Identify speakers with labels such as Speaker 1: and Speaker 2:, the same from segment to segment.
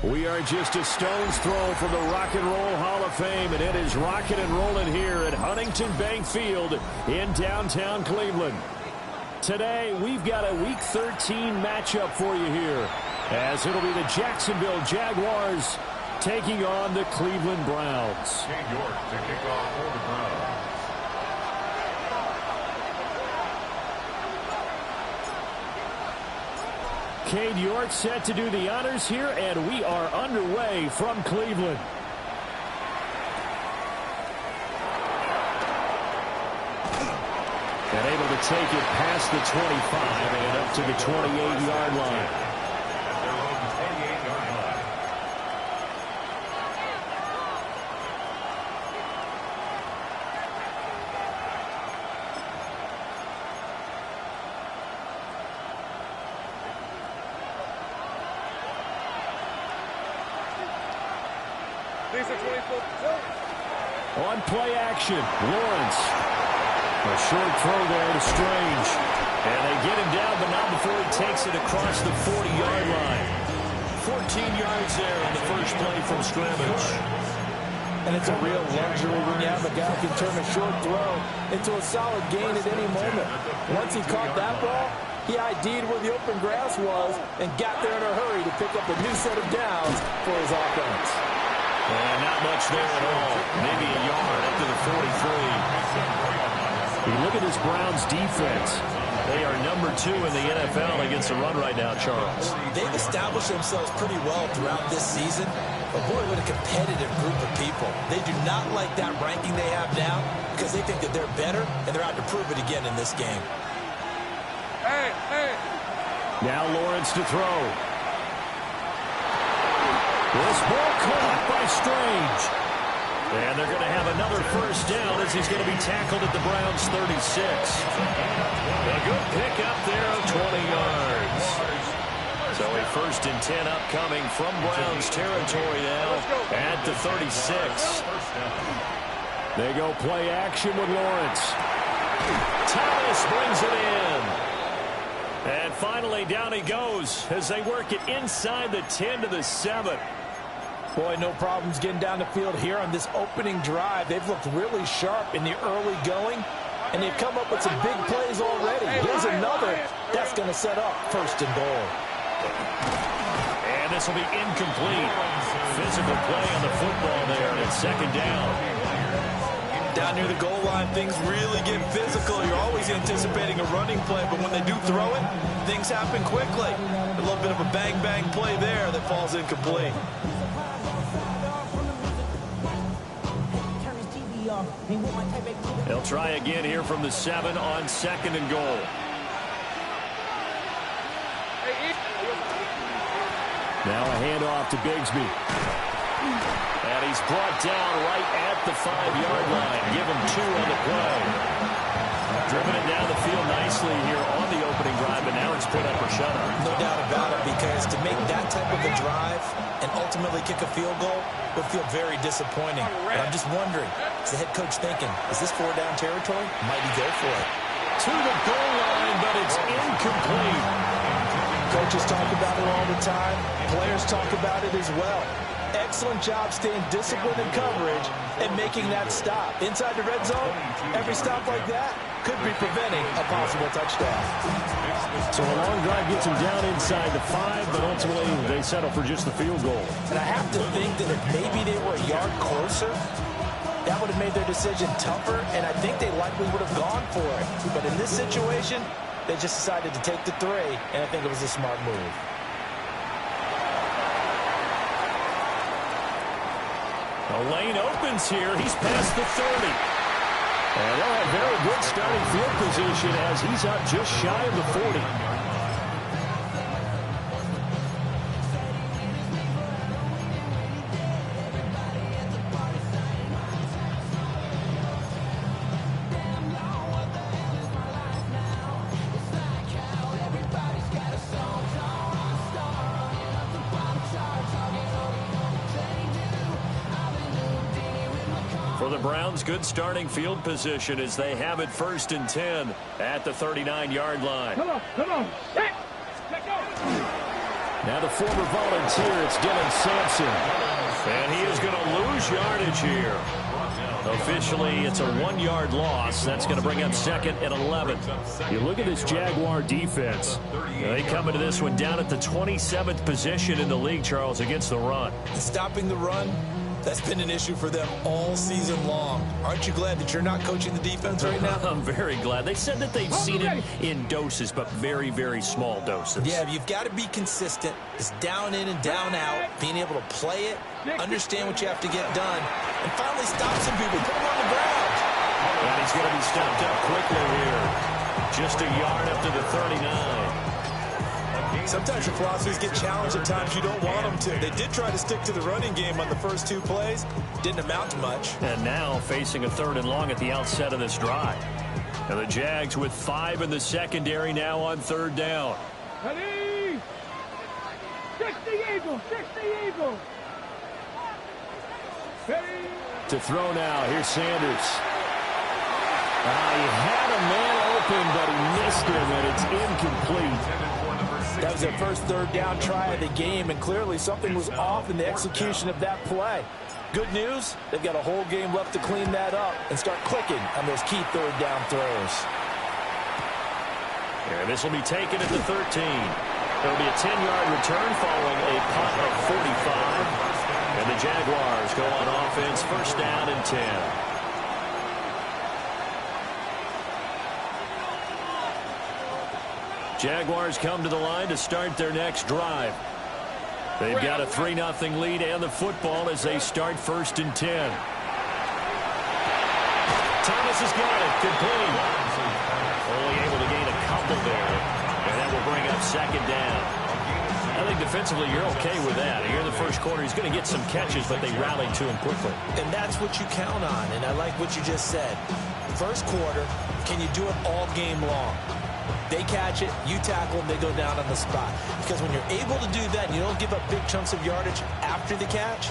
Speaker 1: We are just a stone's throw from the Rock and Roll Hall of Fame, and it is rocking and rolling here at Huntington Bank Field in downtown Cleveland. Today, we've got a Week 13 matchup for you here, as it'll be the Jacksonville Jaguars taking on the Cleveland Browns.
Speaker 2: New York to kick off for the Browns.
Speaker 1: Cade York set to do the honors here, and we are underway from Cleveland. And able to take it past the 25 and up to the 28-yard line. On play action, Lawrence. A short throw there to Strange. And they get him down, but not before he takes it across the 40-yard line. 14 yards there on the first play from scrimmage.
Speaker 3: And it's a real luxury when you have a guy who can turn a short throw into a solid gain at any moment. Once he caught that ball, he ID'd where the open grass was and got there in a hurry to pick up a new set of downs for his offense.
Speaker 1: And not much there at all. Maybe a yard up to the 43. You look at this Browns defense. They are number 2 in the NFL against the run right now, Charles.
Speaker 4: They've established themselves pretty well throughout this season. But boy, what a competitive group of people. They do not like that ranking they have now because they think that they're better, and they're out to prove it again in this game.
Speaker 1: Now Lawrence to throw. This ball caught by Strange. And they're going to have another first down as he's going to be tackled at the Browns' 36. A good pickup there of 20 yards. So a 1st and 10 upcoming from Browns territory now at the 36. They go play action with Lawrence. Thomas brings it in. And finally down he goes as they work it inside the 10 to the 7.
Speaker 3: Boy, no problems getting down the field here on this opening drive. They've looked really sharp in the early going, and they've come up with some big plays already. Here's another that's going to set up 1st and goal.
Speaker 1: And this will be incomplete. Physical play on the football there, and it's 2nd down.
Speaker 4: Down near the goal line, things really get physical. You're always anticipating a running play, but when they do throw it, things happen quickly. A little bit of a bang-bang play there that falls incomplete.
Speaker 1: They'll try again here from the 7 on 2nd and goal. Now a handoff to Bigsby. And he's brought down right at the 5-yard line. Give him 2 on the play. Driven it down the field nicely here on the opening drive, but now it's put up or shut up.
Speaker 4: No doubt about it, because to make that type of a drive and ultimately kick a field goal would feel very disappointing. But I'm just wondering, is the head coach thinking, is this 4-down territory? Might he go for it?
Speaker 1: To the goal line, but it's incomplete.
Speaker 3: Coaches talk about it all the time. Players talk about it as well. Excellent job staying disciplined in coverage and making that stop. Inside the red zone, every stop like that could be preventing a possible touchdown.
Speaker 1: So a long drive gets him down inside the 5, but ultimately they settle for just the field goal.
Speaker 3: And I have to think that if maybe they were a yard closer, that would have made their decision tougher, and I think they likely would have gone for it. But in this situation, they just decided to take the 3, and I think it was a smart move.
Speaker 1: The lane opens here. He's past the 30. And they'll have very good starting field position as he's up just shy of the 40. For the Browns, good starting field position as they have it 1st and 10 at the 39-yard line.
Speaker 5: Come on.
Speaker 1: Now the former volunteer, it's Dylan Sampson. And he is going to lose yardage here. Officially, it's a 1-yard loss. That's going to bring up 2nd and 11. You look at this Jaguar defense. They come into this one down at the 27th position in the league, Charles, against the run.
Speaker 4: Stopping the run, that's been an issue for them all season long. Aren't you glad that you're not coaching the defense right now?
Speaker 1: I'm very glad. They said that they've seen it in doses, but very, very small doses.
Speaker 4: Yeah, you've got to be consistent. It's down in and down out, being able to play it, understand what you have to get done, and finally stop some people, put them on the ground.
Speaker 1: And he's going to be stopped up quickly here. Just a yard up to the 39.
Speaker 4: Sometimes your philosophies get challenged at times you don't want them to. They did try to stick to the running game on the first 2 plays. Didn't amount to much.
Speaker 1: And now facing a 3rd and long at the outset of this drive. And the Jags with 5 in the secondary now on 3rd down.
Speaker 5: Ready? 60 Eagles, 60 Eagles. Ready?
Speaker 1: To throw now, here's Sanders. He had a man open, but he missed him, and it's incomplete.
Speaker 3: That was their first 3rd down try of the game, and clearly something was off in the execution of that play. Good news, they've got a whole game left to clean that up and start clicking on those key 3rd down throws.
Speaker 1: And this will be taken at the 13. There'll be a 10-yard return following a punt of 45. And the Jaguars go on offense, 1st down and 10. Jaguars come to the line to start their next drive. They've got a 3-0 lead and the football as they start 1st and 10. Thomas has got it. Complete. Only able to gain a couple there. And that will bring up 2nd down. I think defensively you're okay with that. Here in the first quarter, he's going to get some catches, but they rallied to him quickly.
Speaker 4: And that's what you count on, and I like what you just said. First quarter, can you do it all game long? They catch it, you tackle them, they go down on the spot. Because when you're able to do that and you don't give up big chunks of yardage after the catch,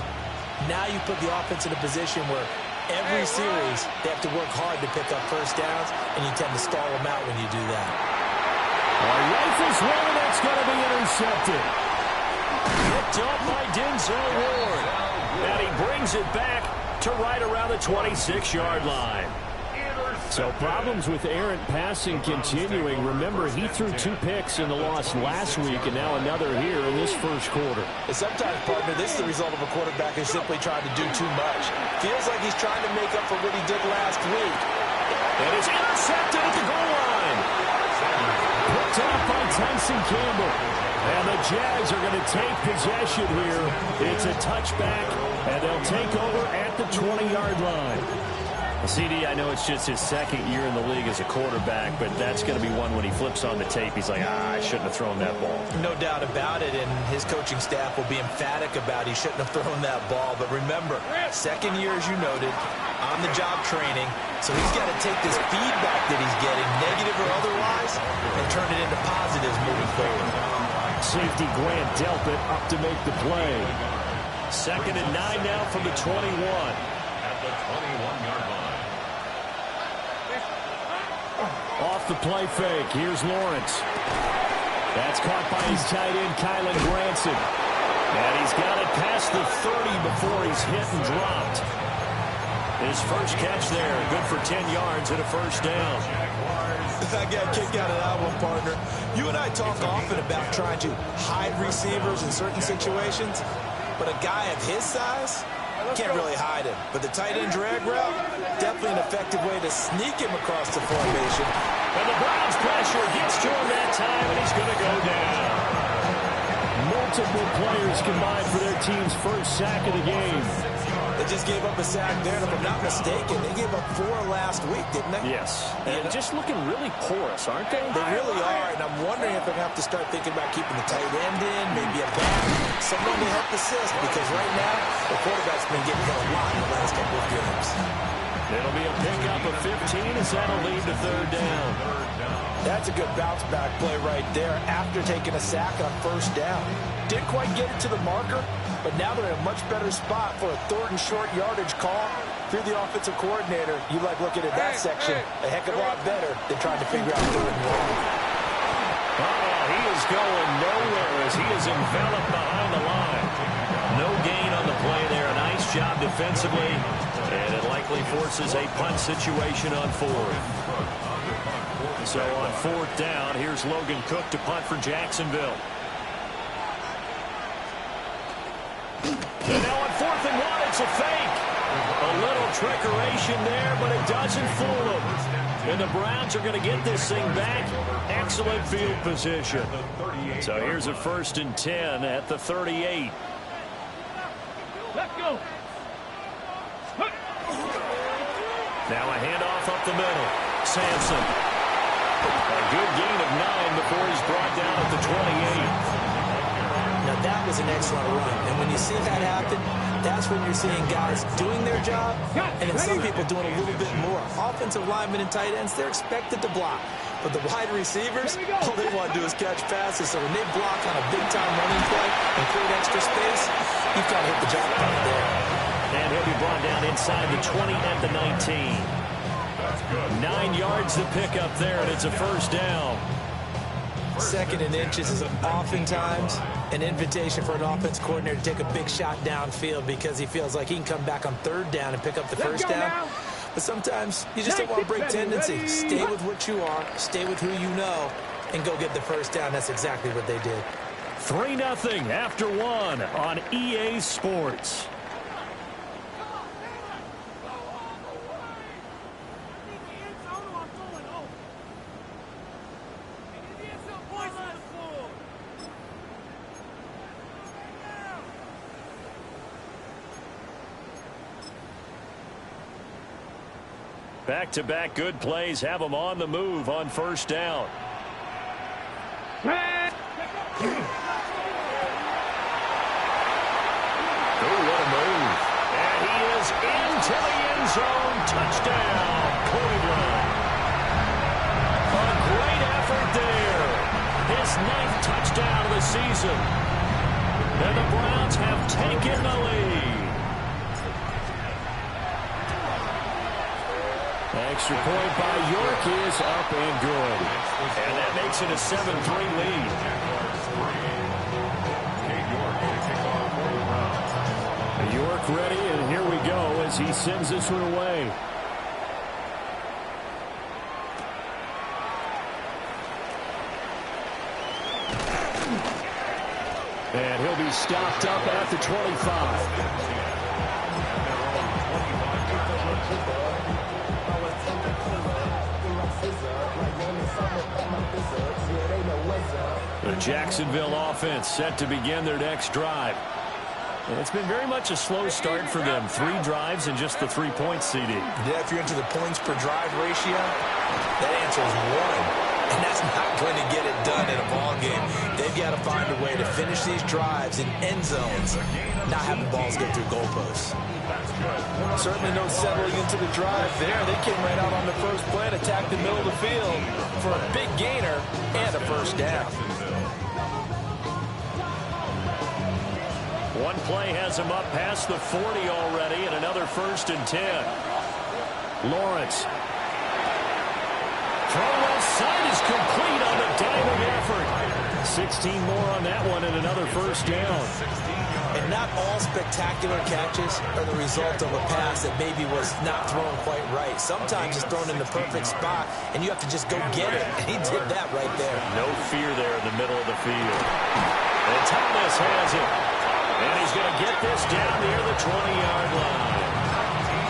Speaker 4: now you put the offense in a position where every series they have to work hard to pick up 1st downs, and you tend to stall them out when you do that.
Speaker 1: Rifles one, and that's going to be intercepted. Picked up by Denzel Ward. And he brings it back to right around the 26-yard line. So problems with errant passing continuing. Remember, he threw 2 picks in the loss last week, and now another here in this first quarter.
Speaker 3: And sometimes, partner, this is the result of a quarterback who's simply trying to do too much. Feels like he's trying to make up for what he did last week.
Speaker 1: And it's intercepted at the goal line. Picked up by Tyson Campbell. And the Jags are going to take possession here. It's a touchback, and they'll take over at the 20-yard line. CD, I know it's just his 2nd year in the league as a quarterback, but that's going to be one when he flips on the tape. He's like, I shouldn't have thrown that ball.
Speaker 4: No doubt about it, and his coaching staff will be emphatic about he shouldn't have thrown that ball. But remember, 2nd year, as you noted, on-the-job training, so he's got to take this feedback that he's getting, negative or otherwise, and turn it into positives moving forward.
Speaker 1: Safety Grant Delpit up to make the play. 2nd and 9 now from the 21.
Speaker 2: At the 21-yard line.
Speaker 1: Off the play fake. Here's Lawrence. That's caught by his tight end, Kylan Granson. And he's got it past the 30 before he's hit and dropped. His first catch there. Good for 10 yards and a 1st down.
Speaker 4: I got a kick out of that one, partner. You and I talk often about trying to hide receivers in certain situations, but a guy of his size can't really hide him. But the tight end drag route, definitely an effective way to sneak him across the formation.
Speaker 1: And the Browns pressure gets to him that time, and he's going to go down. Multiple players combined for their team's first sack of the game.
Speaker 4: They just gave up a sack there, and if I'm not mistaken, they gave up 4 last week, didn't they?
Speaker 1: Yes. And just looking really porous, aren't they?
Speaker 4: They really are, and I'm wondering if they're going to have to start thinking about keeping the tight end in, maybe a back, someone to help assist, because right now, the quarterback's been getting hit a lot in the last couple of games.
Speaker 1: It'll be a pickup of 15 as that'll lead to 3rd down.
Speaker 3: That's a good bounce-back play right there after taking a sack on 1st down. Didn't quite get it to the marker, but now they're in a much better spot for a 3rd and short yardage call. If you're the offensive coordinator, you like looking at that section a heck of a lot better than trying to figure out 3rd and long.
Speaker 1: Oh, he is going nowhere as he is enveloped behind the line. No gain on the play there. A nice job defensively. And it likely forces a punt situation on fourth. So on fourth down, here's Logan Cook to punt for Jacksonville. And now on 4th and 1, it's a fake. A little trickeration there, but it doesn't fool them. And the Browns are going to get this thing back. Excellent field position. So here's a 1st and 10 at the 38.
Speaker 5: Let's go.
Speaker 1: Now a handoff up the middle. Sampson. A good gain of 9 before he's brought down at the 28.
Speaker 6: Now, that was an excellent run. And when you see that happen, that's when you're seeing guys doing their job and then some people doing a little bit more. Offensive linemen and tight ends, they're expected to block. But the wide receivers, all they want to do is catch passes. So when they block on a big-time running play and create extra space, you've got to hit the jackpot there.
Speaker 1: And he'll be brought down inside the 20 at the 19. 9 yards to pick up there, and it's a 1st down.
Speaker 6: 2nd and inches is oftentimes an invitation for an offense coordinator to take a big shot downfield because he feels like he can come back on 3rd down and pick up the 1st down. But sometimes you just don't want to break tendency. Stay with what you are, stay with who you know, and go get the 1st down. That's exactly what they did.
Speaker 1: 3-0 after 1 on EA Sports. Back-to-back good plays have them on the move on 1st down. Oh, what a move. And he is into the end zone. Touchdown, Cleveland. A great effort there. His 9th touchdown of the season. And the Browns have taken the lead. Extra point by York is up and good. And that makes it a 7-3 lead. York ready, and here we go as he sends this one away. And he'll be stopped up at the 25. The Jacksonville offense set to begin their next drive. And it's been very much a slow start for them. 3 drives and just the 3 points, CD.
Speaker 6: Yeah, if you're into the points per drive ratio, that answer is 1. And that's not going to get it done in a ball game. They've got to find a way to finish these drives in end zones, not having balls go through goalposts.
Speaker 3: Certainly no settling into the drive there. They came right out on the first play and attacked the middle of the field for a big gainer and a 1st down.
Speaker 1: One play has him up past the 40 already, and another 1st and 10. Lawrence. Throw left side is complete on the diving effort. 16 more on that one and another 1st down.
Speaker 6: And not all spectacular catches are the result of a pass that maybe was not thrown quite right. Sometimes it's thrown in the perfect spot, and you have to just go get it. And he did that right there.
Speaker 1: No fear there in the middle of the field. And Thomas has it. And he's going to get this down near the 20-yard line.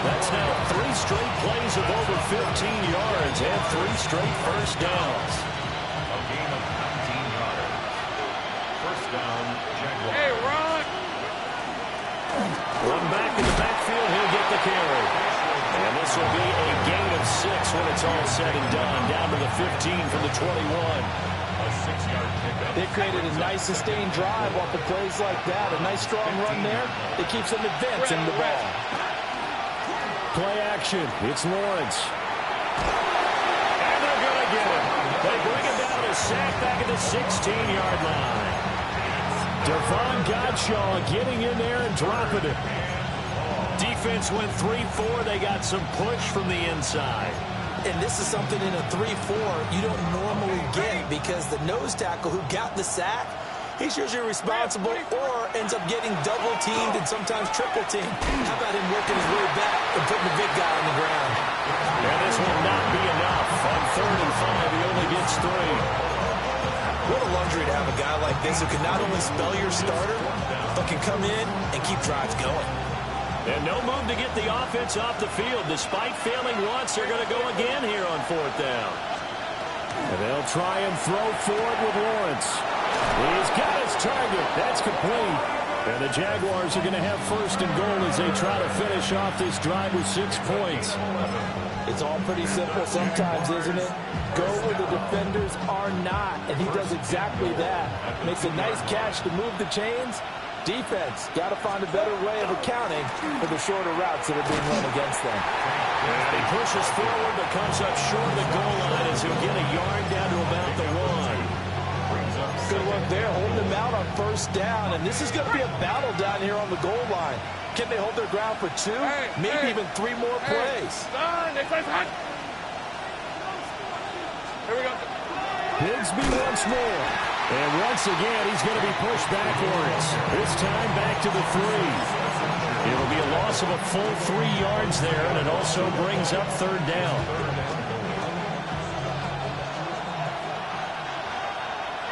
Speaker 1: That's now 3 straight plays of over 15 yards and 3 straight 1st downs.
Speaker 2: A game of 19 yards. 1st down, Jaguars.
Speaker 5: Hey, Ron!
Speaker 1: One back in the backfield, he'll get the carry. And this will be a gain of 6 when it's all said and done. Down to the 15 from the 21.
Speaker 2: A 6-yard pickup.
Speaker 3: They created a nice sustained drive off of plays like that. A nice strong run there. It keeps them advancing the ball.
Speaker 1: Play action. It's Lawrence. And they're going to get him. They bring him down to sack back at the 16-yard line. Devon Godshaw getting in there and dropping it. Defense went 3-4. They got some push from the inside.
Speaker 6: And this is something in a 3-4 you don't normally get because the nose tackle who got the sack, he's usually responsible or ends up getting double-teamed and sometimes triple-teamed. How about him working his way back and putting the big guy on the ground?
Speaker 1: And this will not be enough. On 3rd and 5, he only gets 3.
Speaker 6: What a luxury to have a guy like this who can not only spell your starter, but can come in and keep drives going.
Speaker 1: And no move to get the offense off the field. Despite failing once, they're going to go again here on 4th down. And they'll try and throw forward with Lawrence. He's got his target. That's complete. And the Jaguars are going to have 1st and goal as they try to finish off this drive with 6 points.
Speaker 3: It's all pretty simple sometimes, isn't it? Go where the defenders are not, and he does exactly that. Makes a nice catch to move the chains. Defense, got to find a better way of accounting for the shorter routes that are being run against them.
Speaker 1: And he pushes forward but comes up short of the goal line as he'll get a yard down to about the 1.
Speaker 3: Good work there, holding them out on 1st down, and this is going to be a battle down here on the goal line. Can they hold their ground for 2, maybe even 3 more plays?
Speaker 5: Here we go.
Speaker 1: Bigsby once more. And once again, he's going to be pushed backwards. This time back to the 3. It'll be a loss of a full 3 yards there, and it also brings up 3rd down.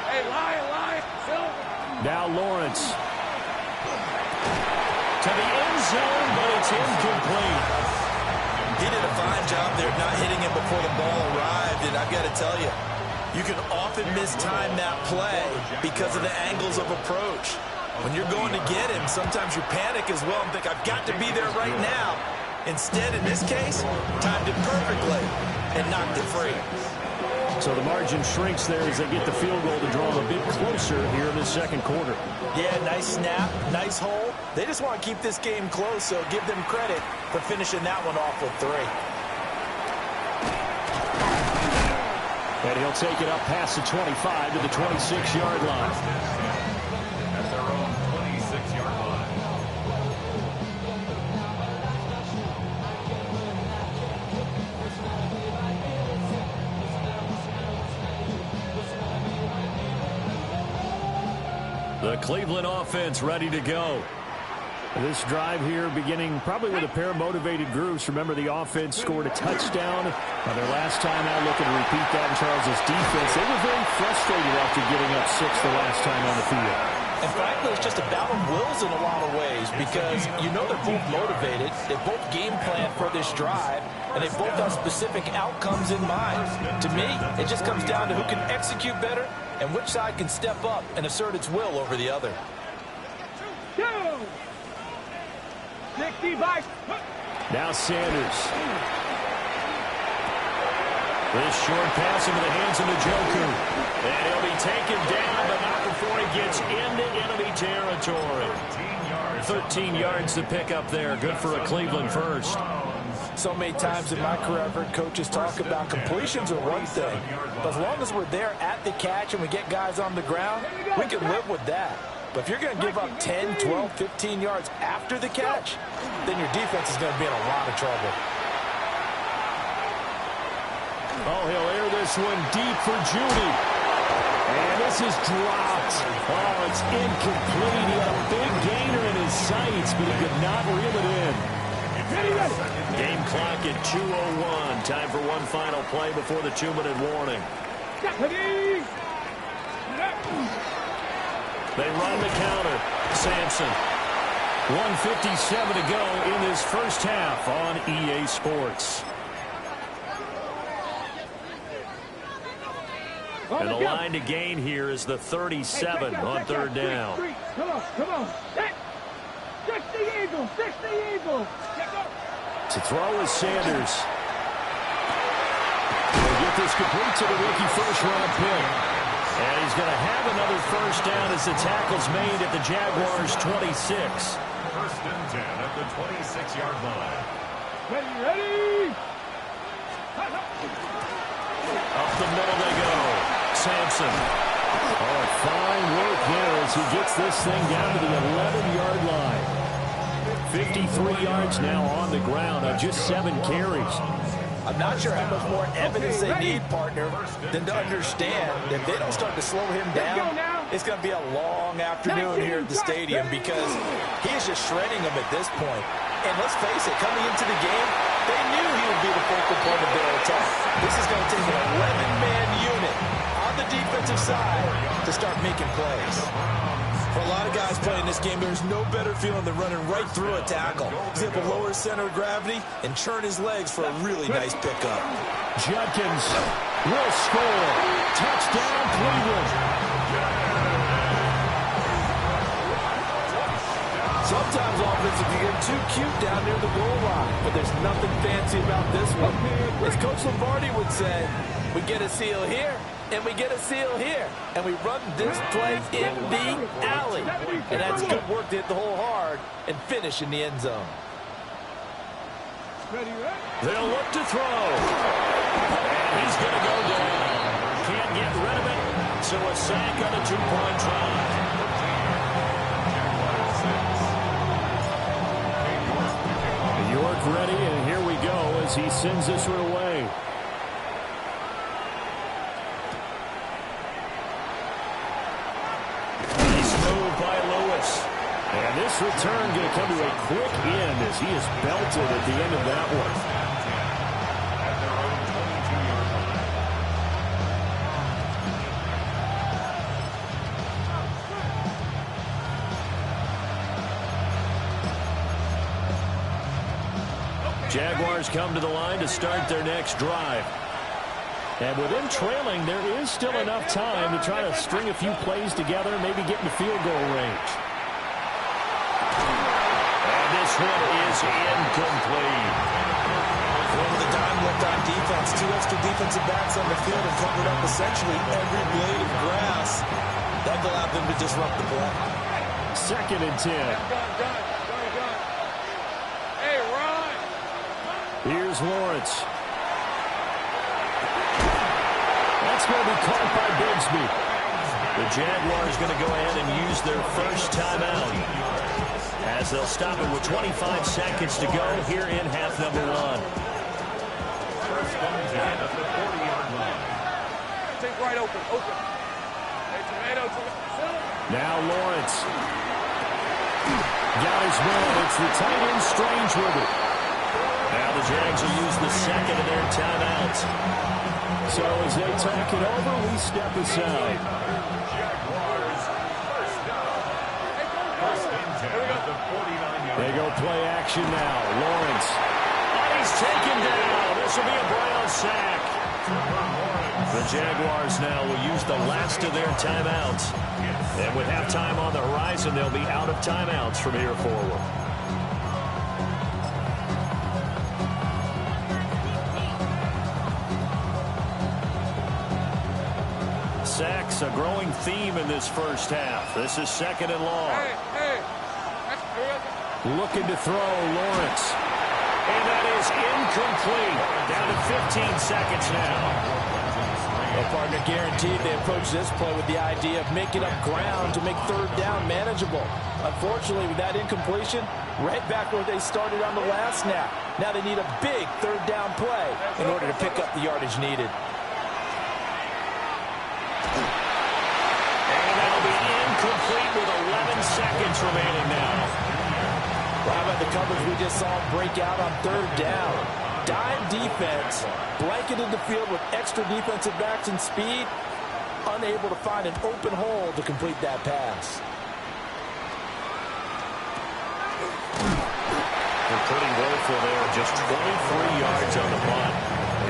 Speaker 5: Hey, lie.
Speaker 1: Now Lawrence. To the end zone, but it's incomplete.
Speaker 6: He did a fine job there not hitting him before the ball arrived, and I've got to tell you, you can often mistime that play because of the angles of approach. When you're going to get him, sometimes you panic as well and think, I've got to be there right now. Instead, in this case, timed it perfectly and knocked it free.
Speaker 1: So the margin shrinks there as they get the field goal to draw them a bit closer here in the 2nd quarter.
Speaker 6: Yeah, nice snap, nice hole. They just want to keep this game close, so give them credit for finishing that one off with 3.
Speaker 1: And he'll take it up past the 25 to the 26-yard line.
Speaker 2: At their own 26-yard line.
Speaker 1: The Cleveland offense ready to go. This drive here beginning probably with a pair of motivated groups. Remember, the offense scored a touchdown their last time out. Looking to repeat that in Charles' defense. They were very frustrated after giving up 6 the last time on the field.
Speaker 6: And frankly, it's just a battle of wills in a lot of ways because you know they're both motivated. They both game plan for this drive, and they both have specific outcomes in mind. To me, it just comes down to who can execute better and which side can step up and assert its will over the other.
Speaker 5: 65.
Speaker 1: Now Sanders. This short pass into the hands of Njoku. And he'll be taken down, but not before he gets into enemy territory. 13 yards to pick up there. Good for a Cleveland first.
Speaker 3: So many times in my career, I've heard coaches talk about completions are one thing. But as long as we're there at the catch and we get guys on the ground, we can live with that. But if you're going to give up 10, 12, 15 yards after the catch, then your defense is going to be in a lot of trouble.
Speaker 1: Oh, he'll air this one deep for Judy. And this is dropped. Oh, it's incomplete. He had a big gainer in his sights, but he could not reel it in. Game clock at 2:01. Time for one final play before the 2-minute warning. They run the counter. Sampson. 1:57 to go in this first half on EA Sports. And the line to gain here is the 37 on 3rd down.
Speaker 5: Come on. Fix the eagle.
Speaker 1: To throw is Sanders. He'll get this complete to the rookie first-round pick. And he's going to have another first down as the tackle's made at the Jaguars' 26.
Speaker 2: 1st and 10 at the 26-yard line.
Speaker 5: Ready?
Speaker 1: Up the middle they go. Sampson. Oh, fine work there as he gets this thing down to the 11-yard line. 53 yards now on the ground on just 7 carries.
Speaker 3: I'm not sure how much more evidence they need, partner, than to understand that if they don't start to slow him down, it's going to be a long afternoon here at the stadium because he is just shredding them at this point. And let's face it, coming into the game, they knew he would be the focal point of their attack. This is going to take an 11-man unit on the defensive side to start making plays. For a lot of guys playing this game, there's no better feeling than running right through a tackle. He's able to lower his center of gravity and churn his legs for a really nice pickup.
Speaker 1: Judkins will score. Touchdown, Cleveland.
Speaker 3: Sometimes offensive, you get too cute down near the goal line, but there's nothing fancy about this one. As Coach Lombardi would say, we get a seal here, and we get a seal here, and we run this play in the alley. And that's good work to hit the hole hard and finish in the end zone.
Speaker 1: They'll look to throw. And he's going to go down. Can't get rid of it, so a sack on a two-point try. York ready, and here we go as he sends this one away. Nice move by Lewis. And this return going to come to a quick end as he is belted at the end of that one. Jaguars come to the line to start their next drive. And with them trailing, there is still enough time to try to string a few plays together, maybe get in the field goal range. And this one is incomplete.
Speaker 6: Well, with the dime left on defense, two extra defensive backs on the field and covered up essentially every blade of grass. That allowed them to disrupt the play.
Speaker 1: 2nd and 10. Here's Lawrence. That's going to be caught by Bigsby. The Jaguars going to go ahead and use their first timeout as they'll stop it with 25 seconds to go here in half number 1.
Speaker 2: First down at the 40-yard line.
Speaker 5: Take right open. Hey, tomato.
Speaker 1: Now Lawrence. Got his man. It's the tight end Strange with it. Now the Jags will use the second of their timeouts. So as they talk it over, we step aside.
Speaker 2: Jaguars first down. First and 10 at the 49-yard.
Speaker 1: They go play action now. Lawrence. And he's taken down. This will be a Brown sack. The Jaguars now will use the last of their timeouts. And with halftime on the horizon, they'll be out of timeouts from here forward. Sacks, a growing theme in this first half. This is 2nd and long. Looking to throw, Lawrence. And that is incomplete. Down to 15 seconds now.
Speaker 3: Well, partner, guaranteed they approach this play with the idea of making up ground to make 3rd down manageable. Unfortunately, with that incompletion, right back where they started on the last snap. Now they need a big 3rd down play in order to pick up the yardage needed.
Speaker 1: Complete with 11 seconds remaining now.
Speaker 3: How about the coverage we just saw break out on 3rd down? Dime defense, blanketed the field with extra defensive backs and speed, unable to find an open hole to complete that pass.
Speaker 1: They're pretty woeful there, just 23 yards on the punt.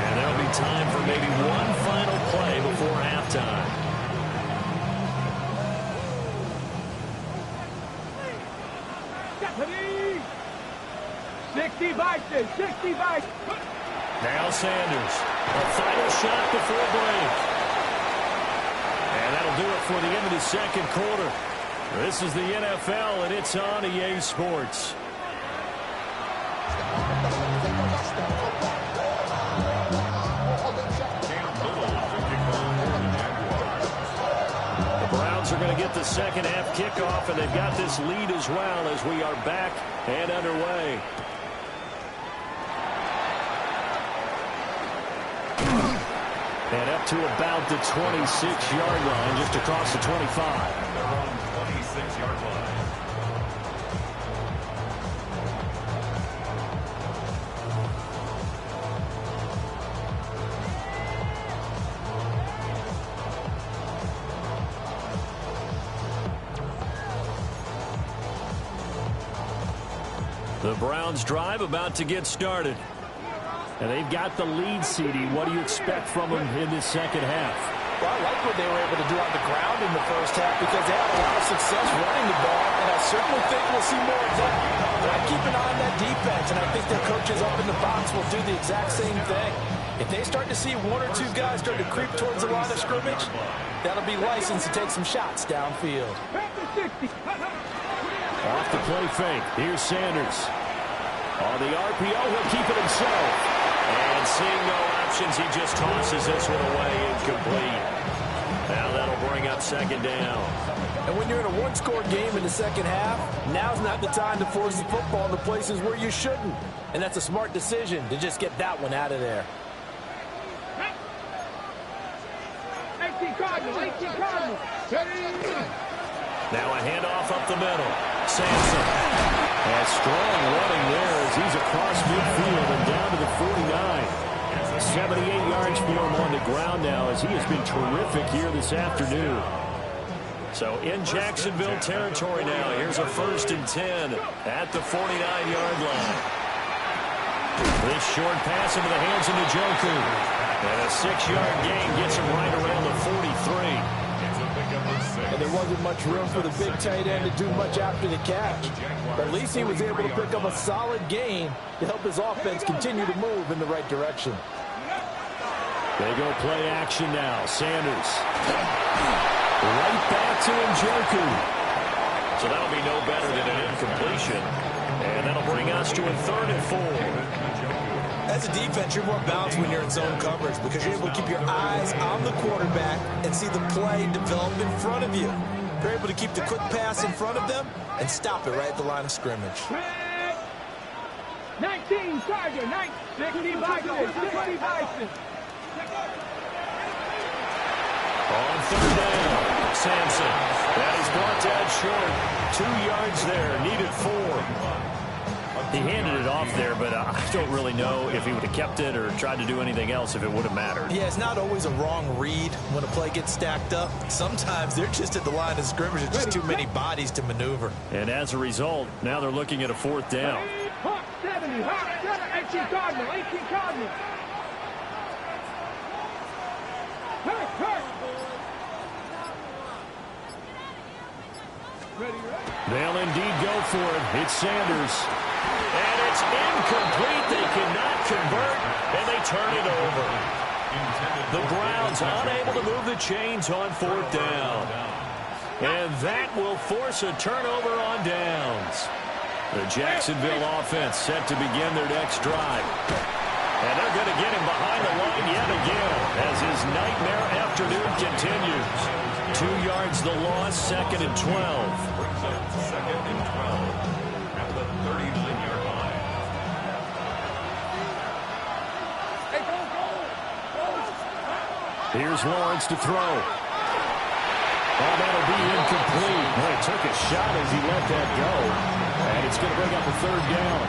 Speaker 1: And there'll be time for maybe one final play before halftime.
Speaker 5: 65.
Speaker 1: Now Sanders. A final shot before break. And that'll do it for the end of the 2nd quarter. This is the NFL, and it's on EA Sports. The Browns are going to get the 2nd half kickoff, and they've got this lead as well as we are back and underway. And up to about the 26-yard line, just across the 25.
Speaker 2: Their own 26-yard line.
Speaker 1: The Browns drive about to get started. And they've got the lead, CD. What do you expect from them in this second half?
Speaker 3: Well, I like what they were able to do on the ground in the first half because they had a lot of success running the ball, and I certainly think we'll see more of that. But I keep an eye on that defense, and I think their coaches up in the box will do the exact same thing. If they start to see one or two guys start to creep towards the line of scrimmage, that'll be licensed to take some shots downfield.
Speaker 1: Off the play fake. Here's Sanders. On the RPO, he'll keep it himself. And seeing no options, he just tosses this one away, incomplete. Now that'll bring up second down.
Speaker 3: And when you're in a one-score game in the second half, now's not the time to force the football to places where you shouldn't. And that's a smart decision to just get that one out of there.
Speaker 5: 18 Cardinals, 18 Cardinals.
Speaker 1: Now a handoff up the middle. Sampson. And strong running there as he's across midfield and down to the 49. 78 yards for him on the ground now as he has been terrific here this afternoon. So in Jacksonville territory now. Here's a 1st and 10 at the 49-yard line. This short pass into the hands of Njoku. And a 6-yard gain gets him right around the 43.
Speaker 3: And there wasn't much room for the big tight end to do much after the catch. But at least he was able to pick up a solid gain to help his offense continue to move in the right direction.
Speaker 1: They go play action now. Sanders. Right back to Njoku. So that'll be no better than an incompletion. And that'll bring us to a 3rd and 4.
Speaker 6: As a defense, you're more balanced when you're in zone coverage because you're able to keep your eyes on the quarterback and see the play develop in front of you. You're able to keep the quick pass in front of them and stop it right at the line of scrimmage.
Speaker 5: 19 Charger, 60 Bison, 60 Bison.
Speaker 1: On 3rd down, Sampson. That is brought down short. 2 yards there, needed 4. He handed it off there, but I don't really know if he would have kept it or tried to do anything else if it would have mattered.
Speaker 6: Yeah, it's not always a wrong read when a play gets stacked up. Sometimes they're just at the line of scrimmage. There's just too many bodies to maneuver.
Speaker 1: And as a result, now they're looking at a 4th down.
Speaker 5: Hawk 70, Hawk 18 Cardinal, 18 Cardinal.
Speaker 1: They'll indeed go for it. It's Sanders. And it's incomplete. They cannot convert, and they turn it over. The Browns unable to move the chains on 4th down. And that will force a turnover on downs. The Jacksonville offense set to begin their next drive. And they're going to get him behind the line yet again as his nightmare afternoon continues. 2 yards the loss, 2nd and 12.
Speaker 2: Second and 12 at the 39-yard line.
Speaker 1: Here's Lawrence to throw. Oh, that'll be incomplete. Well, he took a shot as he let that go. And it's going to bring up a 3rd down.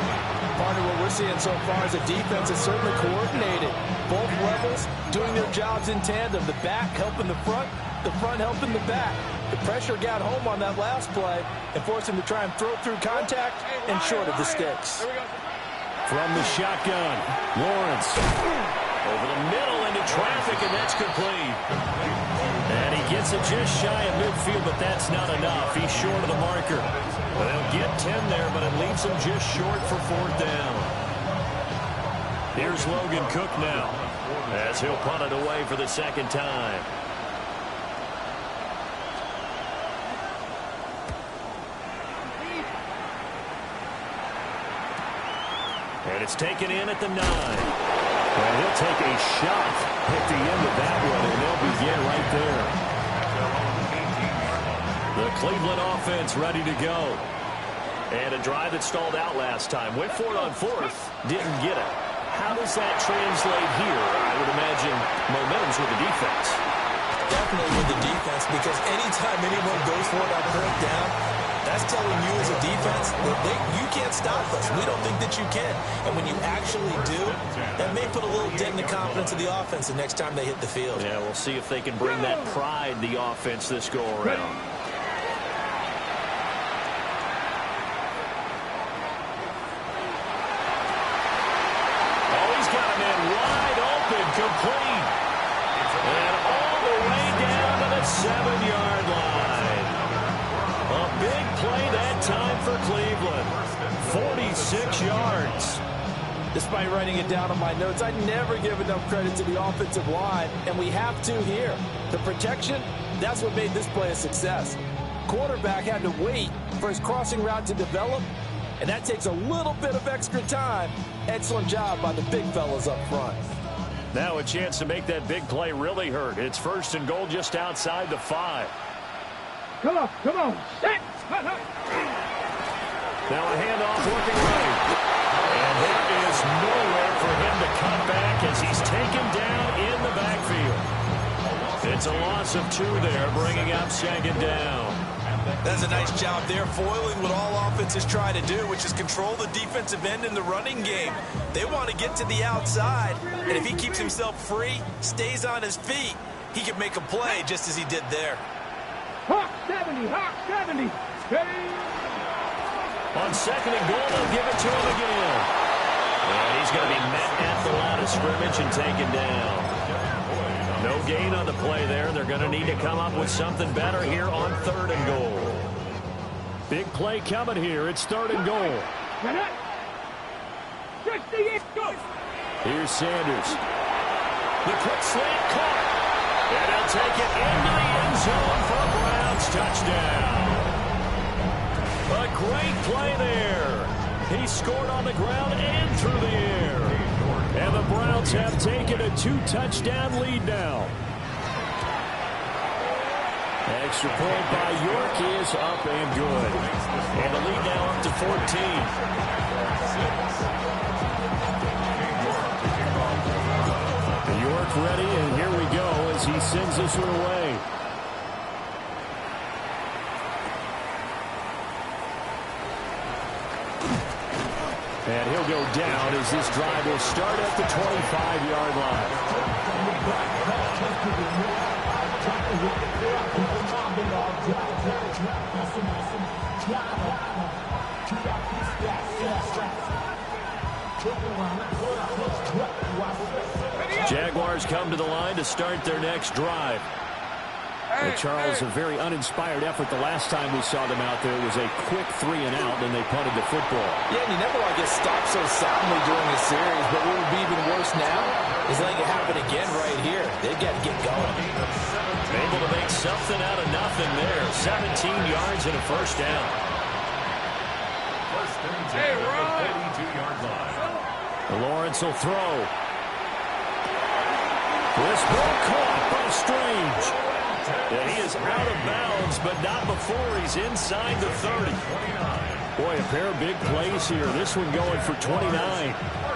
Speaker 3: Partner, what we're seeing so far is a defense is certainly coordinated. Both levels doing their jobs in tandem. The back helping the front helping the back. The pressure got home on that last play and forced him to try and throw through contact and short of the sticks.
Speaker 1: From the shotgun, Lawrence. Over the middle into traffic, and that's complete. And he gets it just shy of midfield, but that's not enough. He's short of the marker. They'll get 10 there, but it leaves him just short for 4th down. Here's Logan Cook now, as he'll punt it away for the 2nd time. And it's taken in at the 9. Well, he'll take a shot at the end of that one, and they'll begin right there. The Cleveland offense ready to go. And a drive that stalled out last time. Went for it on 4th, didn't get it. How does that translate here? I would imagine momentum comes with the defense.
Speaker 6: Definitely with the defense, because anytime anyone goes for it on third down, that's telling you as a defense that you can't stop us. We don't think that you can. And when you actually do, that may put a little dent in the confidence of the offense the next time they hit the field.
Speaker 1: Yeah, we'll see if they can bring that pride, the offense, this go-around. Oh, he's got a man wide open, complete. And all the way down to the 7-yard line. A big play that time for Cleveland. 46 yards.
Speaker 3: Despite writing it down on my notes, I never give enough credit to the offensive line, and we have to here. The protection, that's what made this play a success. Quarterback had to wait for his crossing route to develop, and that takes a little bit of extra time. Excellent job by the big fellas up front.
Speaker 1: Now a chance to make that big play really hurt. It's 1st and goal just outside the 5.
Speaker 5: Come on, come on. Set.
Speaker 1: Now a handoff working right. And there is nowhere for him to cut back as he's taken down in the backfield. It's a loss of 2 there, bringing up 2nd down.
Speaker 4: That's a nice job there, foiling what all offenses try to do, which is control the defensive end in the running game. They want to get to the outside, and if he keeps himself free, stays on his feet, he can make a play just as he did there.
Speaker 5: Hawk 70, Hawk 70. Ready?
Speaker 1: On 2nd and goal, they'll give it to him again. And he's going to be met at the line of scrimmage and taken down. No gain on the play there. They're going to need to come up with something better here on 3rd and goal. Big play coming here. It's 3rd and goal. Here's Sanders. The quick slant caught. And he'll take it into the end zone for a Browns touchdown. A great play there. He scored on the ground and through the air. And the Browns have taken a 2-touchdown lead now. Extra point by York is up and good. And the lead now up to 14. York ready, and here we go as he sends this one away. And he'll go down as this drive will start at the 25-yard line. Jaguars come to the line to start their next drive. Well, Charles, a very uninspired effort the last time we saw them out there. It was a quick 3 and out, and they punted the football.
Speaker 3: Yeah, and you never want to get stopped so soundly during a series, but what would be even worse now is letting it happen again right here. They've got to get going.
Speaker 1: Able to make something out of nothing there. 17 yards and a 1st down.
Speaker 2: 1st and 10 at the 42-yard line.
Speaker 1: Lawrence will throw. This ball caught by Strange. And he is out of bounds, but not before he's inside the 30. Boy, a pair of big plays here. This one going for 29.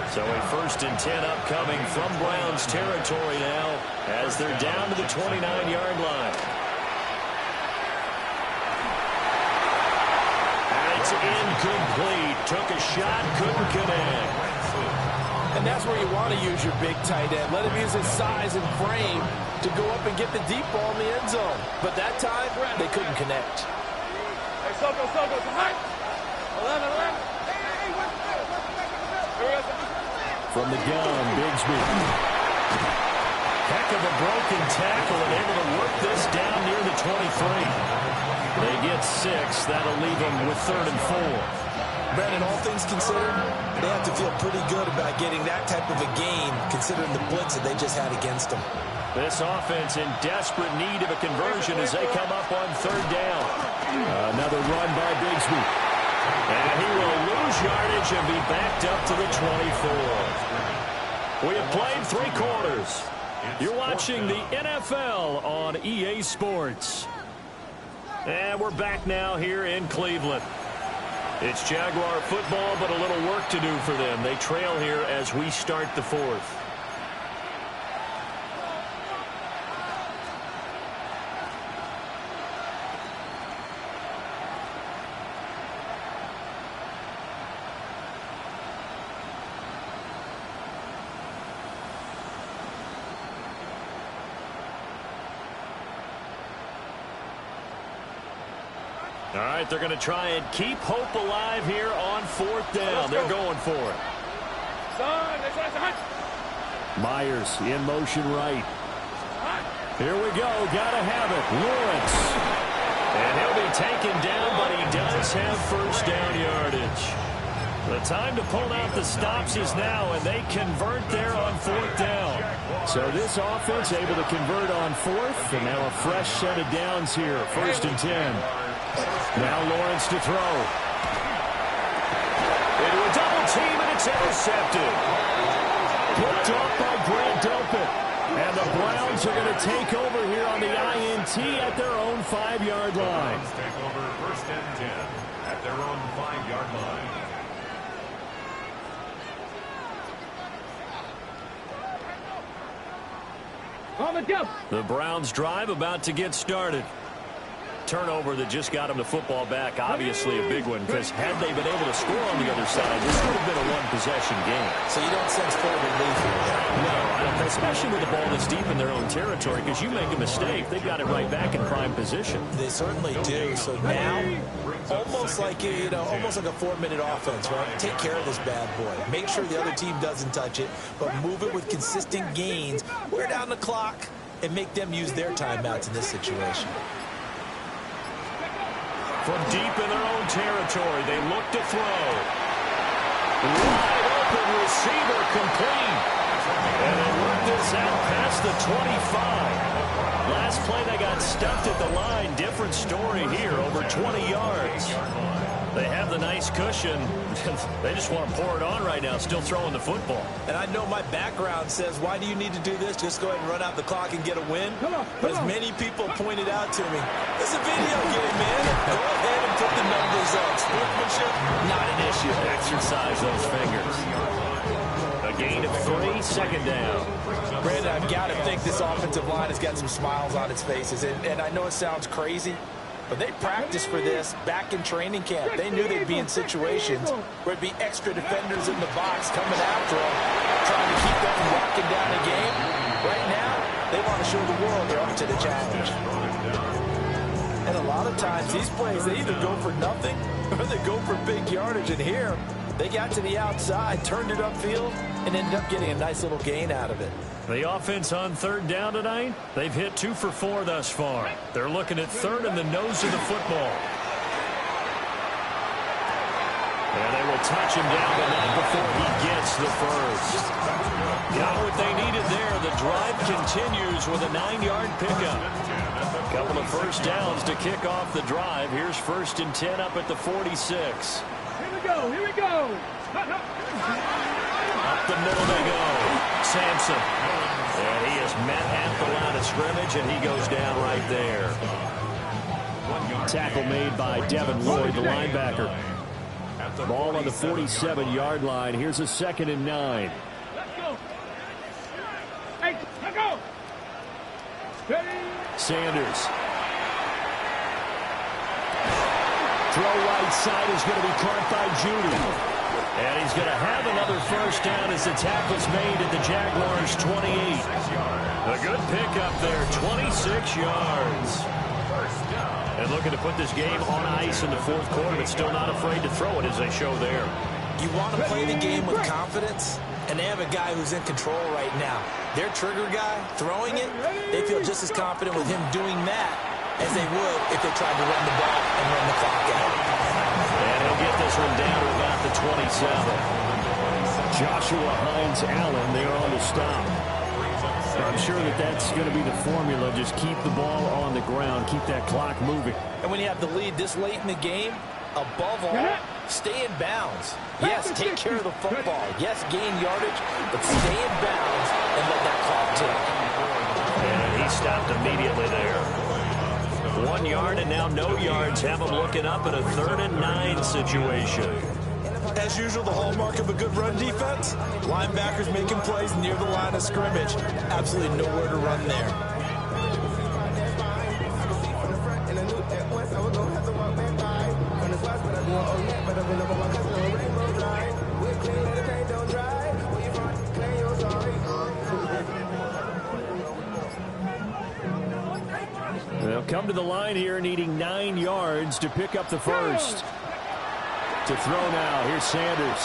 Speaker 1: So a 1st and 10 upcoming from Browns territory now as they're down to the 29-yard line. And it's incomplete. Took a shot, couldn't connect.
Speaker 3: And that's where you want to use your big tight end. Let him use his size and frame to go up and get the deep ball in the end zone. But that time, they couldn't connect.
Speaker 5: Hey, Soko, tonight. 11.
Speaker 1: From the gun, Bigsby. Heck of a broken tackle and able to work this down near the 23. They get 6. That'll leave them with 3rd and 4.
Speaker 6: Brandon, all things considered, they have to feel pretty good about getting that type of a game, considering the blitz that they just had against them.
Speaker 1: This offense in desperate need of a conversion as they come up on 3rd down. Another run by Bigsby. And he will lose yardage and be backed up to the 24. We have played 3 quarters. You're watching the NFL on EA Sports. And we're back now here in Cleveland. It's Jaguar football, but a little work to do for them. They trail here as we start the 4th. All right, they're going to try and keep hope alive here on 4th down. They're going for it. Myers in motion right. Here we go. Got to have it. Lawrence. And he'll be taken down, but he does have first down yardage. The time to pull out the stops is now, and they convert there on 4th down. So this offense able to convert on 4th, and now a fresh set of downs here. 1st and 10. Now Lawrence to throw. Into a double team, and it's intercepted. Picked off by Grant Delpit. And the Browns are going to take over here on the INT at their own 5-yard line.
Speaker 2: Take over 1st and 10 at their own 5-yard line.
Speaker 1: The Browns drive about to get started. Turnover that just got them the football back. Obviously a big one, because had they been able to score on the other side, this would have been a one-possession game.
Speaker 6: So you don't sense full relief here.
Speaker 1: No, I don't, especially with the ball that's deep in their own territory, because you make a mistake, they've got it right back in prime position.
Speaker 6: They certainly do. So now, almost like a 4-minute offense, right? Take care of this bad boy. Make sure the other team doesn't touch it, but move it with consistent gains. Wear down the clock and make them use their timeouts in this situation.
Speaker 1: From deep in their own territory, they look to throw. Wide open receiver complete. And they work this out past the 25. Last play they got stuffed at the line. Different story here, over 20 yards. They have the nice cushion. They just want to pour it on right now, still throwing the football.
Speaker 6: And I know my background says, why do you need to do this? Just go ahead and run out the clock and get a win. But as many people pointed out to me, it's a video game, man. Go ahead and put the numbers up. Sportsmanship, not an issue.
Speaker 1: Exercise those fingers. A gain of 3, 2nd down.
Speaker 6: Brandon, I've got to think this offensive line has got some smiles on its faces. And I know it sounds crazy, but they practiced for this back in training camp. They knew they'd be in situations where it'd be extra defenders in the box coming after them, trying to keep them from locking down a game. Right now, they want to show the world they're up to the challenge. And a lot of times, these plays, they either go for nothing or they go for big yardage. And here, they got to the outside, turned it upfield, and ended up getting a nice little gain out of it.
Speaker 1: The offense on 3rd down tonight, they've hit 2 for 4 thus far. They're looking at 3rd and the nose of the football. And they will touch him down, but not before he gets the first. Got what they needed there. The drive continues with a 9-yard pickup. Couple of first downs to kick off the drive. Here's 1st and 10 up at the 46.
Speaker 5: Here we go, here we go.
Speaker 1: Up the middle they go. Sampson. And he is met at the line of scrimmage, and he goes down right there. Tackle made by Devin Lloyd, the linebacker. Ball on the 47-yard line. Here's a 2nd and 9.
Speaker 5: Let's go. Hey, let's go.
Speaker 1: Sanders. Throw right side is going to be caught by Judy. And he's going to have another first down as the tackle's made at the Jaguars' 28. A good pickup there, 26 yards. And looking to put this game on ice in the 4th quarter, but still not afraid to throw it as they show there.
Speaker 6: You want to play the game with confidence, and they have a guy who's in control right now. Their trigger guy, throwing it, they feel just as confident with him doing that as they would if they tried to run the ball and run the clock out.
Speaker 1: And he'll get this one down to about the 27. Joshua Hines-Allen there on the stop. I'm sure that that's going to be the formula. Just keep the ball on the ground. Keep that clock moving.
Speaker 6: And when you have the lead this late in the game, above all, stay in bounds. Yes, take care of the football. Yes, gain yardage, but stay in bounds and let that clock tick.
Speaker 1: And he stopped immediately there. 1 yard and now no yards. Have him looking up at a 3rd and 9 situation.
Speaker 6: As usual, the hallmark of a good run defense, linebackers making plays near the line of scrimmage. Absolutely nowhere to run there.
Speaker 1: come to the line here needing 9 yards to pick up the first. To throw now, here's Sanders.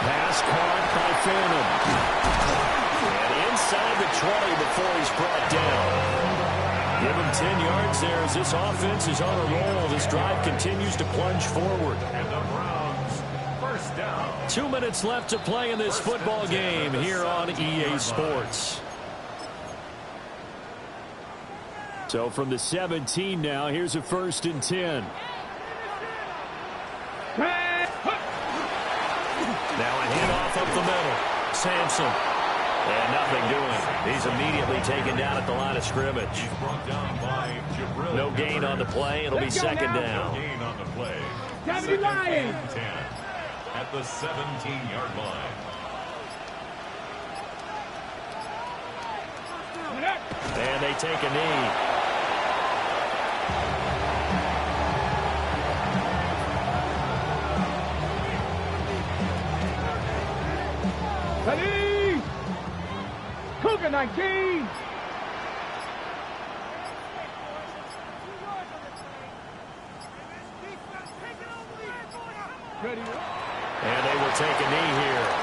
Speaker 1: Pass caught by Phantom. And inside the 20 before he's brought down. Give him 10 yards there as this offense is on a roll. This drive continues to plunge forward.
Speaker 2: And the Browns, first down.
Speaker 1: 2 minutes left to play in this football game here on EA Sports. So from the 17 now, here's a 1st and 10. Now a handoff up the middle. Sampson. And nothing doing. He's immediately taken down at the line of scrimmage.
Speaker 2: He's brought down by Jabril.
Speaker 1: No gain on the play. It'll be second
Speaker 2: No
Speaker 1: down.
Speaker 2: gain on the play.
Speaker 5: Deputy Lion.
Speaker 2: 10 at the 17-yard line.
Speaker 1: And they take a knee.
Speaker 5: Ready? Cougar 19. Ready?
Speaker 1: And they will take a knee here.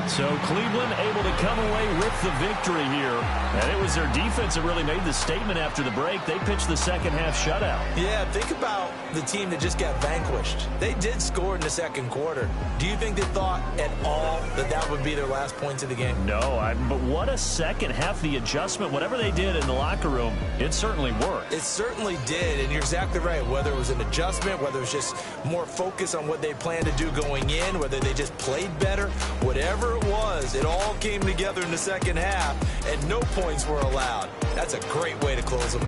Speaker 1: So Cleveland able to come away with the victory here. And it was their defense that really made the statement after the break. They pitched the second half shutout.
Speaker 6: Yeah, think about the team that just got vanquished. They did score in the second quarter. Do you think they thought at all that that would be their last points of the game?
Speaker 1: No, but what a second half. The adjustment, whatever they did in the locker room, it certainly worked.
Speaker 6: It certainly did, and you're exactly right. Whether it was an adjustment, whether it was just more focus on what they planned to do going in, whether they just played better, whatever it was, it all came together in the second half, and no points were allowed. That's a great way to close them.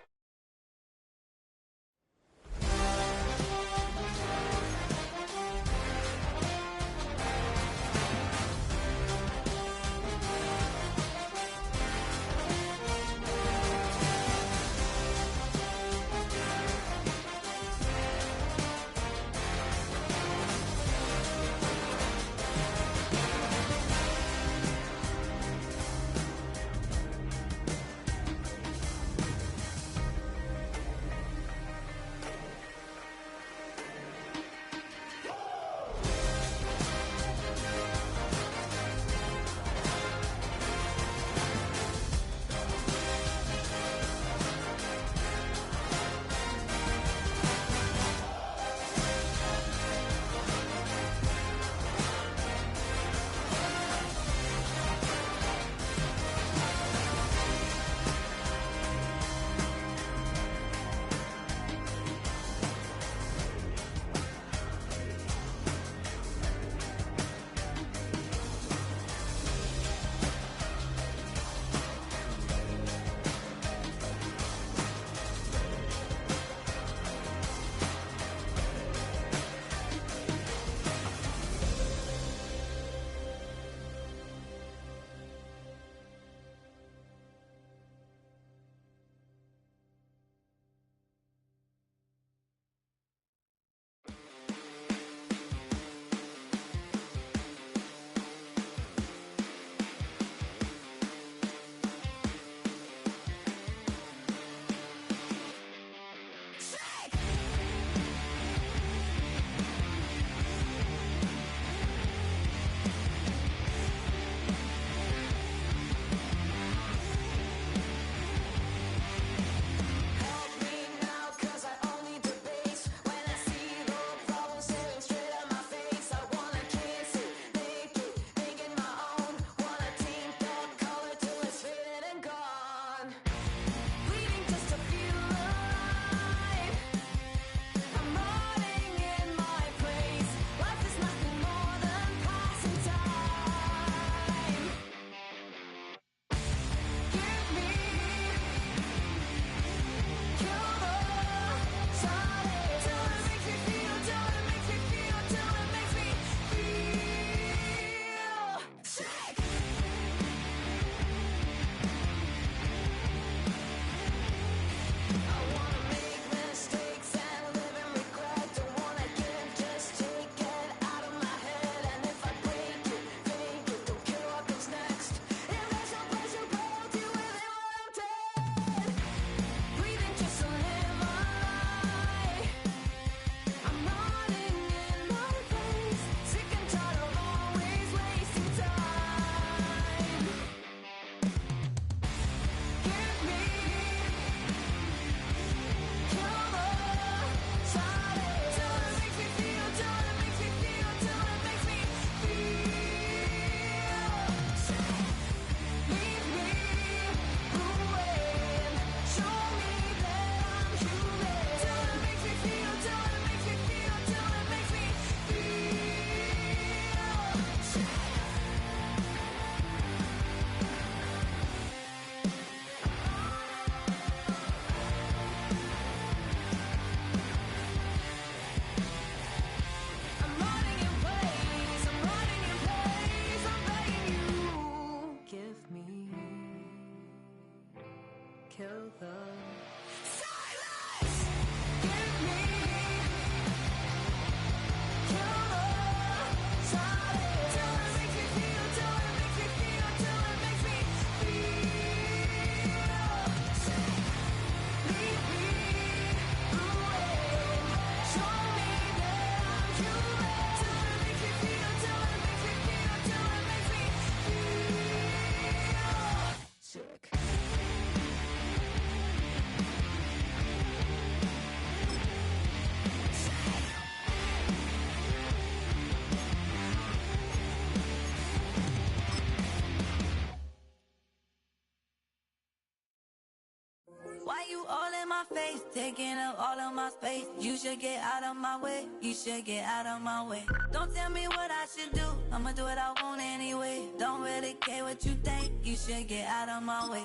Speaker 7: you all in my face, taking up all of my space? You should get out of my way. You should get out of my way. Don't tell me what I should do. I'ma do what I want anyway. Don't really care what you think. You should get out of my way.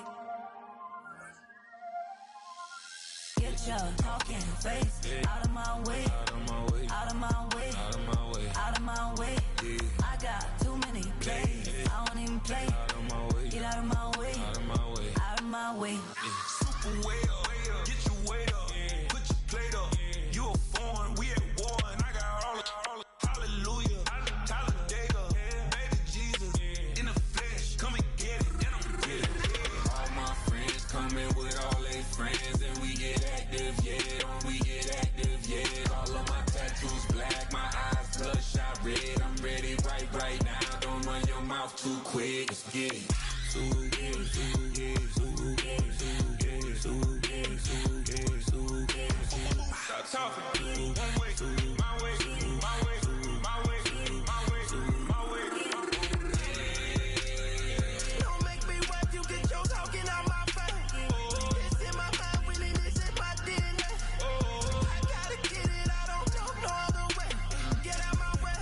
Speaker 7: Get your talking face out of my way. Out of my way. Out of my way. Out of my way. Out of my way. I got too many plays. I don't even play. Out of my way. Get out of my way. Out of my way. Out of my way.
Speaker 8: Super way up. Get your weight up. Put your plate up. You a foreign. We at war. And I got all the hallelujah. Talladega. Baby Jesus. In the flesh. Come and get it. And I'm with it. All my friends coming with all their friends. And we get active, yeah. Don't we get active, yeah. All of my tattoos black. My eyes bloodshot red. I'm ready right now. Don't run your mouth too quick. Let's get it. Stop talking. One way, my way, my way, my way, my way, my way. Don't make me wipe you, get your talking out my face. It's in my mind, really, this is my DNA. I gotta get it, I don't know no other way. Get out my way.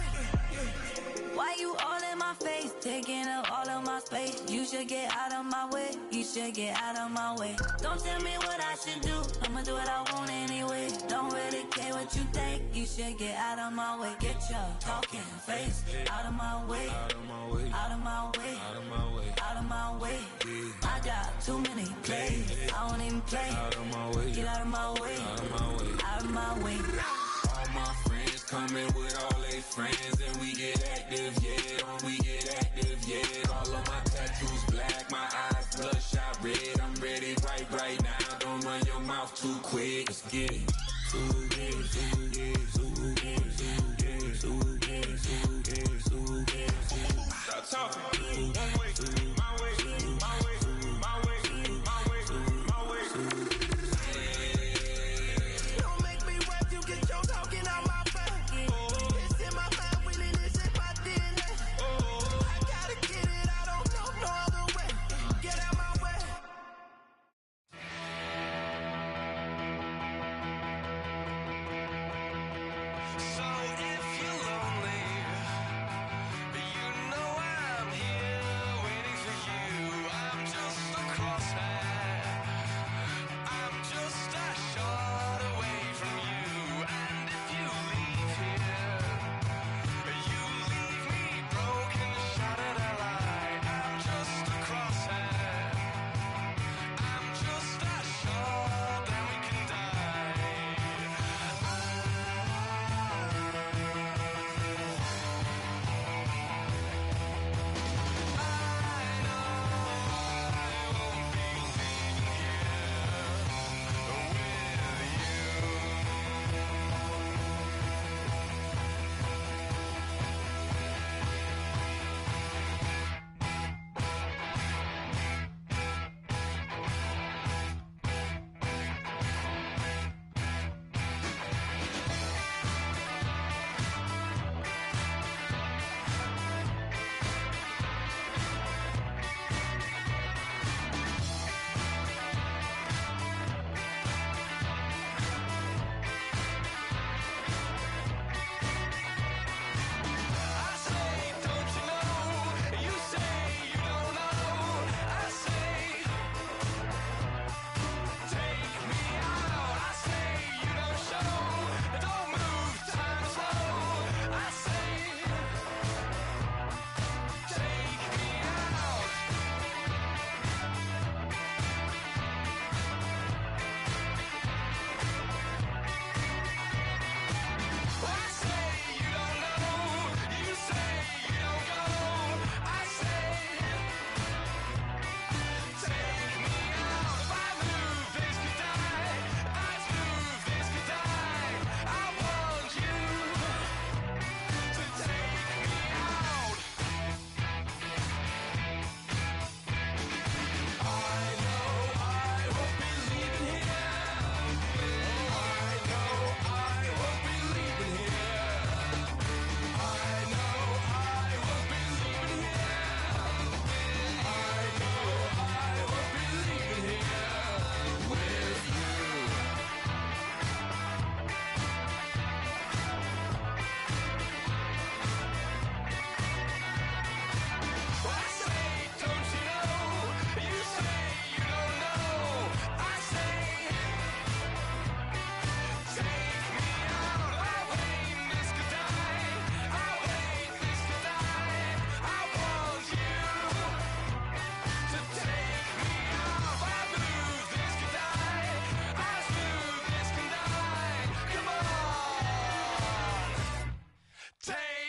Speaker 7: Why you all in my face, taking up all of my space? You should get out of my way. You should get out of my way. Don't tell me what I should do. I'ma do what I want anyway. Don't really care what you think. You should get out of my way. Get your talking face out of my way. Out of my way. Out of my way. Out of my way. Out of my way. I got too many plays. I don't even play.
Speaker 8: Out of my way.
Speaker 7: Get out of my way.
Speaker 8: Out of my way.
Speaker 7: Out of my way.
Speaker 8: All my friends coming with all their friends. And we get active, yeah. Don't we get active, yeah. All of my tattoos black. My eyes bloodshot red. I'm ready right now. Don't run your mouth too quick. Let's get it. Stop talking. One way, my way, my way, my way, my way, my way. Don't make me wipe you, get your talking out my face. It's in my mind, really, this is my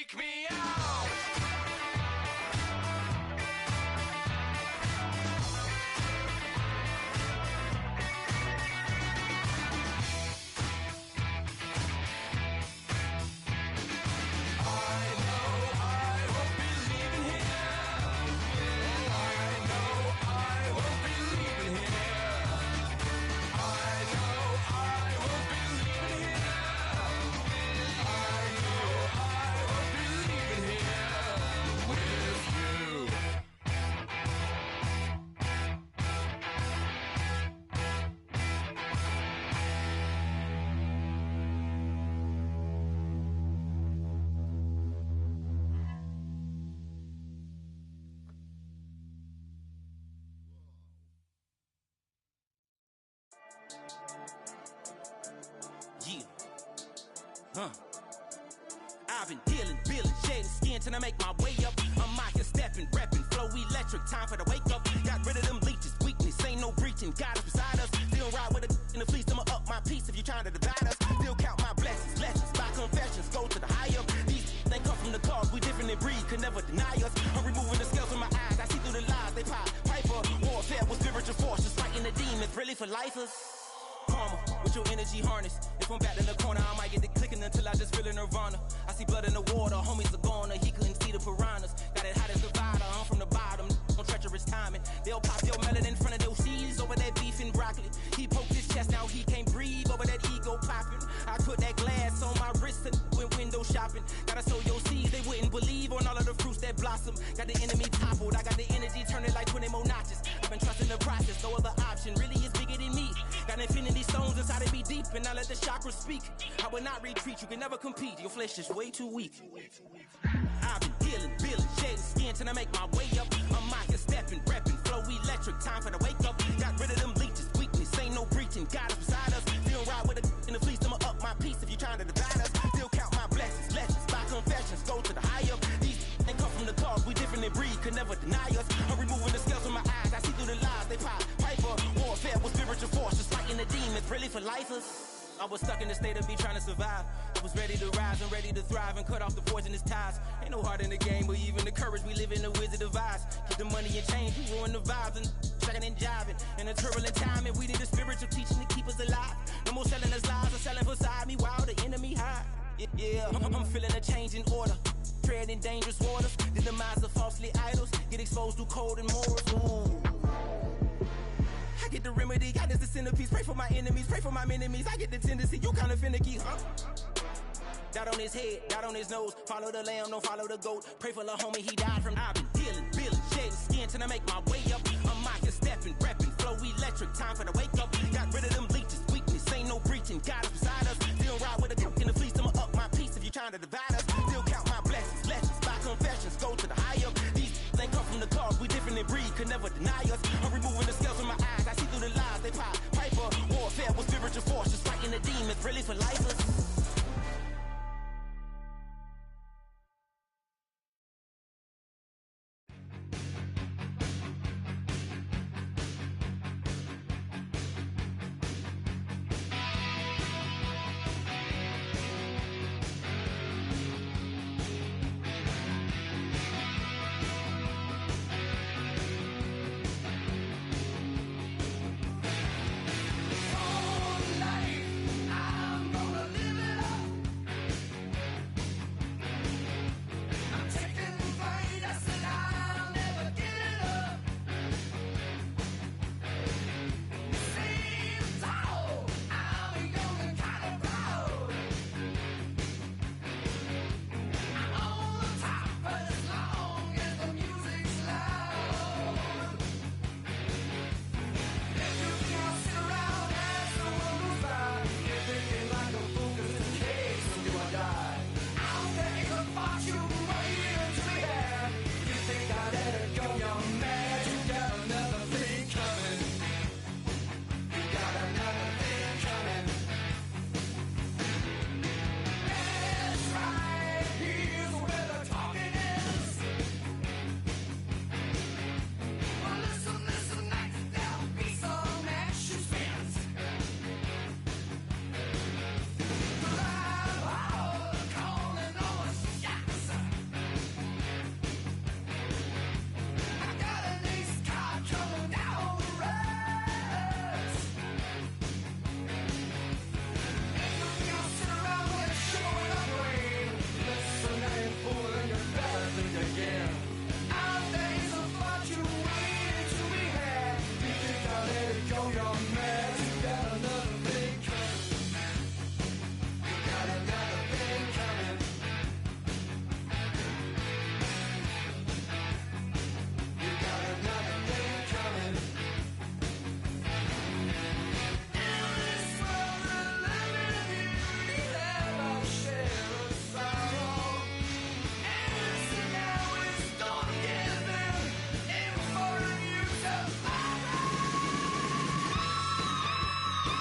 Speaker 8: take me out.
Speaker 9: I've been dealing, feeling, shedding skin till I make my way up. I'm out here stepping, repping, flow electric, time for the wake up. Got rid of them leeches, weakness, ain't no breaching. God is beside us, still ride with a in the fleece. I'ma up my piece if you trying to divide us. Still count my blessings, by confessions, go to the high up. These they come from the cause, we different in breed, could never deny us. I'm removing the scales from my eyes, I see through the lies, they pop. Piper, warfare with spiritual forces, fighting the demons, really for lifers. Karma, with your energy harness. If I'm back in the corner, I might get it clicking until I just feel a nirvana. I see blood in the water, homies are gone, he couldn't see the piranhas. Got it hot as Nevada, I'm from the bottom, on treacherous timing. They'll pop your melon in front of those seeds over that beef and broccoli. He poked his chest, now he can't breathe over that ego popping. I put that glass on my wrist and went window shopping. Gotta sow your seeds, they wouldn't believe on all of the fruits that blossom. Got the enemy toppled, I got the energy turning like 20 more notches. I've been trusting the process, no other option really is bigger than me. Got infinity stones inside of me deep, and I let the chakras speak. I will not retreat, you can never compete, your flesh is way too weak. I've been dealing, shedding skin till I make my way up. I'm out here stepping, repping, flow electric, time for the wake up. Got rid of them leeches, weakness, ain't no breaching. God is beside us, still ride with a in the fleece. I'ma up my piece if you trying to divide us. Still count my blessings, lessons, by confessions, go to the high up. These ain't come from the cause, we different in breed, could never deny us. I'm removing the scales from my eyes, I see through the lies, they pop. Piper, warfare with spiritual forces, fighting the demons, really for lifers. I was stuck in the state of me trying to survive. I was ready to rise and ready to thrive and cut off the poisonous ties. Ain't no heart in the game, but even the courage we live in the wizard of Oz. Keep the money and change, we ruin the vibes and checking and jiving. In a turbulent time, and we need a spiritual teaching to keep us alive. No more selling us lies or selling beside me while the enemy hide. Yeah, I'm feeling a change in order. Treading dangerous waters. The demise of falsely idols. Get exposed through cold and morals. Ooh. I get the remedy, God is the centerpiece. Pray for my enemies, pray for my enemies. I get the tendency, you kinda finicky, huh? Dot on his head, dot on his nose. Follow the lamb, don't follow the goat. Pray for the homie, he died from. I've been dealing, shedding skin till I make my way up. I'm out here stepping, repping, flow electric, time for the wake up. Got rid of them leeches, weakness, ain't no breaching. God is beside us, still ride with a cook in the fleece. I'ma up my piece if you trying to divide us. Still count my blessings, lessons, by confessions, go to the high up. These ain't come from the cause, we different in breed, could never deny us. I'm removing the scales from my eyes, I see through the lies, they pop. Piper, warfare with spiritual forces, fighting the demons, really for lifers.